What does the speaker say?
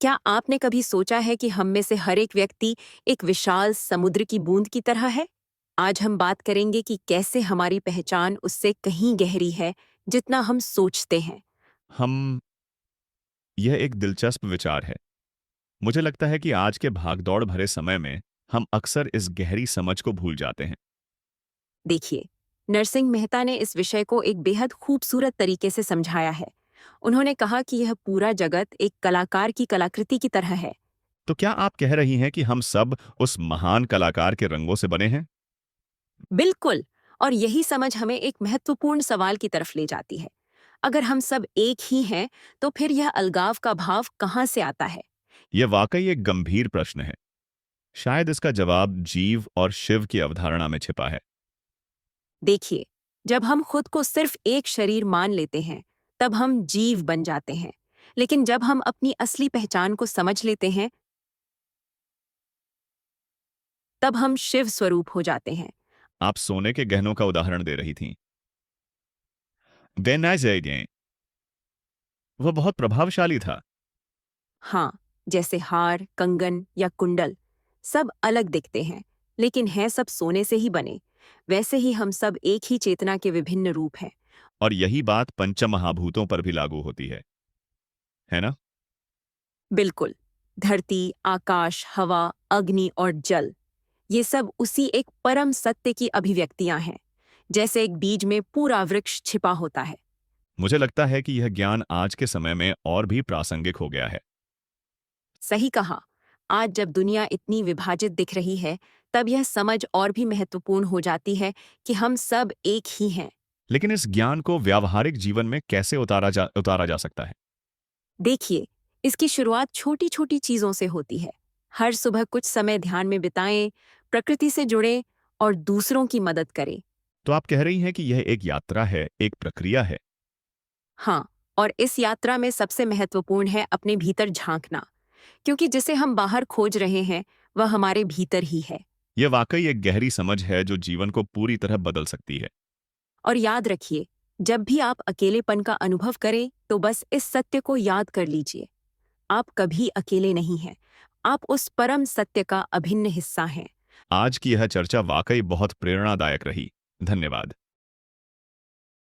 क्या आपने कभी सोचा है कि हम में से हर एक व्यक्ति एक विशाल समुद्र की बूंद की तरह है? आज हम बात करेंगे कि कैसे हमारी पहचान उससे कहीं गहरी है, जितना हम सोचते हैं। हम यह एक दिलचस्प विचार है। मुझे लगता है कि आज के भागदौड़ भरे समय में हम अक्सर इस गहरी समझ को भूल जाते हैं। देखिए, नरसिंह मेहता ने इस विषय को एक बेहद खूबसूरत तरीके से समझाया है। उन्होंने कहा कि यह पूरा जगत एक कलाकार की कलाकृति की तरह है। तो क्या आप कह रही हैं कि हम सब उस महान कलाकार के रंगों से बने हैं? बिल्कुल। और यही समझ हमें एक महत्वपूर्ण सवाल की तरफ ले जाती है। अगर हम सब एक ही हैं, तो फिर यह अलगाव का भाव कहाँ से आता है? यह वाकई एक गंभीर प्रश्न है। शायद इसका जवाब जीव और शिव की अवधारणा में छिपा है। देखिए, जब हम खुद को सिर्फ एक शरीर मान लेते हैं, तब हम जीव बन जाते हैं। लेकिन जब हम अपनी असली पहचान को समझ लेते हैं, तब हम शिव स्वरूप हो जाते हैं। आप सोने के गहनों का उदाहरण दे रही थीं। वेनाइज़ेगें, वह बहुत प्रभावशाली था। हाँ, जैसे हार, कंगन या कुंडल, सब अलग दिखते हैं, लेकिन हैं सब सोने से ही बने। वैसे ही हम सब एक ही चेतना के विभिन्न रूप हैं। और यही बात पंचमहाभूतों पर भी लागू होती है ना? बिल्कुल। धरती, आकाश, हवा, अग्नि और जल, ये सब उसी एक परम सत्य की अभिव्यक्तियां हैं। जैसे एक बीज में पूरा वृक्ष छिपा होता है। मुझे लगता है कि यह ज्ञान आज के समय में और भी प्रासंगिक हो गया है। सही कहा। आज जब दुनिया इतनी विभाजित दिख रही है, तब यह समझ और भी महत्वपूर्ण हो जाती है कि हम सब एक ही हैं। लेकिन इस ज्ञान को व्यावहारिक जीवन में कैसे उतारा जा सकता है? देखिए, इसकी शुरुआत छोटी-छोटी चीजों से होती है। हर सुबह कुछ समय ध्यान में बिताएं, प्रकृति से जुड़ें और दूसरों की मदद करें। तो आप कह रही हैं कि यह एक यात्रा है, एक प्रक्रिया है। हाँ, और इस यात्रा में सबसे महत्वपूर्ण है अपने भीतर झांकना, क्योंकि जिसे हम बाहर खोज रहे हैं, वह हमारे भीतर ही है। यह वाकई एक गहरी समझ है जो जीवन को पूरी तरह बदल सकती है। और याद रखिए, जब भी आप अकेलेपन का अनुभव करें, तो बस इस सत्य को याद कर लीजिए। आप कभी अकेले नहीं हैं। आप उस परम सत्य का अभिन्न हिस्सा हैं। आज की यह चर्चा वाकई बहुत प्रेरणादायक रही। धन्यवाद।